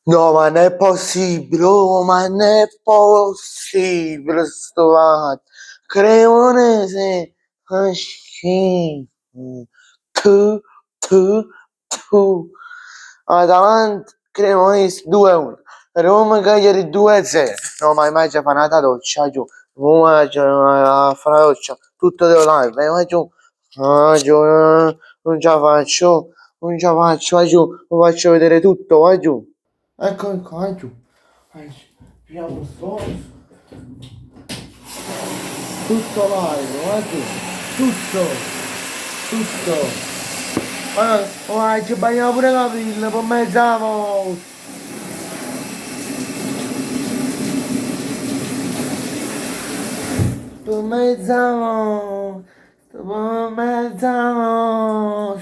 No, ma non è possibile, oh, ma non è possibile sto fatto. Cremonese, fa schifo. Tu, tu, tu. Atalanta, Cremonese 2-1. Roma Cagliari 2-0. No, ma immagina fare una doccia giù. Immagina a fare la doccia. Tutto devo dare. Vai giù. Ah, giù. Non ce la faccio. Non ce la faccio. Vai giù. Lo faccio vedere tutto. Vai giù. Ecco qua, vai giù. Vai giù. Pigliamo sforzo. Tutto live, vai giù. Tutto. Tutto. Vai, ci bagniamo pure la pilla, per mezz'amo. Per mezz'amo. Per mezz'amo.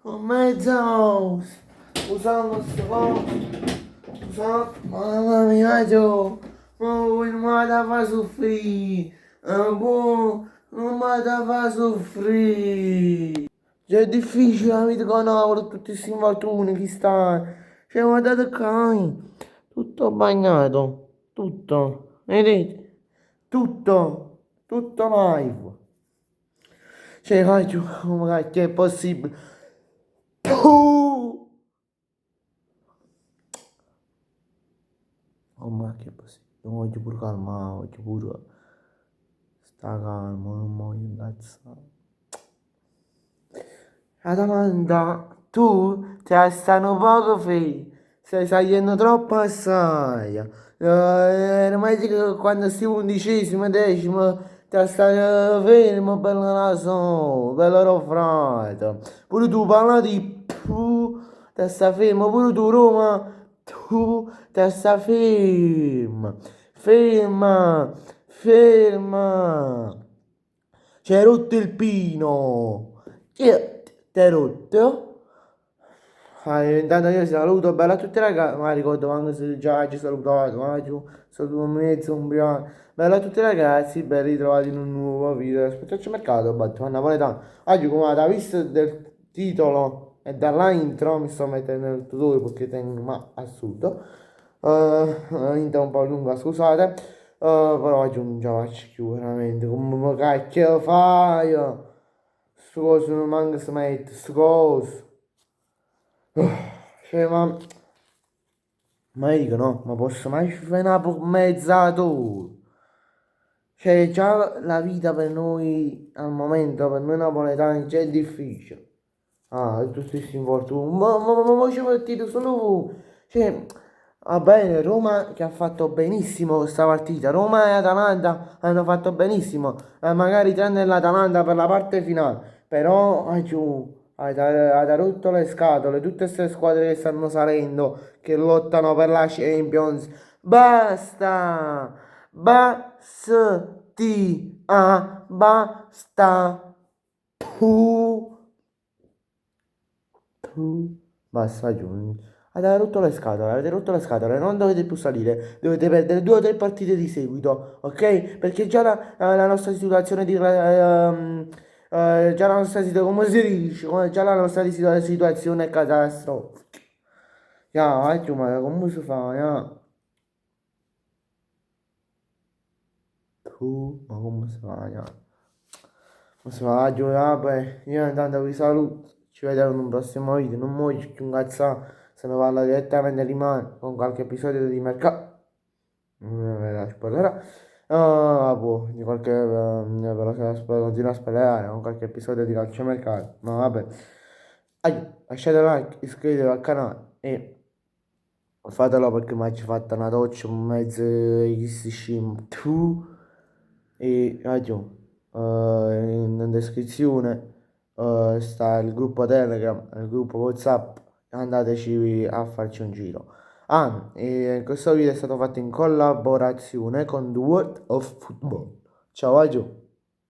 Per mezz'amo. Usando sto coso. Mamma mia, Gio, non mi da far soffrire, boh, non mi da far soffrire. Cioè, è difficile la vita con lavoro, tutti questi infortuni, chi sta, cioè, guardate qua, tutto bagnato, tutto, vedete, tutto live. Cioè, faccio, oh, ma che è possibile? Puh! Oh, ma che è possibile? Non voglio pure calmare, voglio pure sta calmo, non voglio incazzare. La domanda, tu ti stai un poco fermo, stai salendo troppo assai. Ormai che quando sei undicesimo, decimo, ti stai fermo, bello naso, bello raffreddo. Pure tu parla di ti stai fermo, pure tu Roma, tu ti stai fermo, ferma, ferma. C'è rotto il pino. Io ti ho rotto. Intanto io saluto, bella a tutti ragazzi, ma ricordo quando già ci salutato, ma giù, saluto mezzo umbriano. Bella a tutti ragazzi, ben ritrovati in un nuovo video. Aspettateci mercato, Batman napoletano. Oggi come avete visto del titolo e dalla intro, mi sto mettendo il tutore perché tengo, ma assurdo. Intro un po' lunga, scusate. Però oggi non ce la faccio più veramente. Come cacchio fai? Sto coso non manca smette, sto coso. Cioè, ma io dico no, ma posso mai fare per mezzato? Cioè, già la vita per noi al momento, per noi napoletani, già è difficile. Ah, tutti questi infortuni. Ma ci partito solo voi. Cioè, va bene, Roma che ha fatto benissimo questa partita. Roma e Atalanta hanno fatto benissimo. Magari tranne l'Atalanta per la parte finale. Però, giù, ha rotto le scatole. Tutte queste squadre che stanno salendo, che lottano per la Champions. Basta! Basti! Ah, basta! Puh. Basta, giù. Avete rotto le scatole, non dovete più salire, dovete perdere 2 o 3 partite di seguito, ok? Perché già la nostra situazione già la nostra situazione, come si dice? Già la nostra situazione è catastrofica. Ya, giù, ma come si fa? Ya? Ma come si fa? Ya? Come si fa? Giù, vabbè, io intanto vi saluto, ci vediamo in un prossimo video, non muoio più incazzare. Se ne parla direttamente di mano con qualche episodio di mercato. Non me la spoilerà. Ah, boh, di qualche. Però se la continua a spoilerare con qualche episodio di calciomercato. Ma vabbè. Lasciate like, iscrivetevi al canale e fatelo perché mi ci fatto una doccia in mezzo ai scim. Tu e ragione. In descrizione sta il gruppo Telegram, il gruppo WhatsApp. Andateci a farci un giro. Ah, e questo video è stato fatto in collaborazione con The World of Football. Ciao, Agio.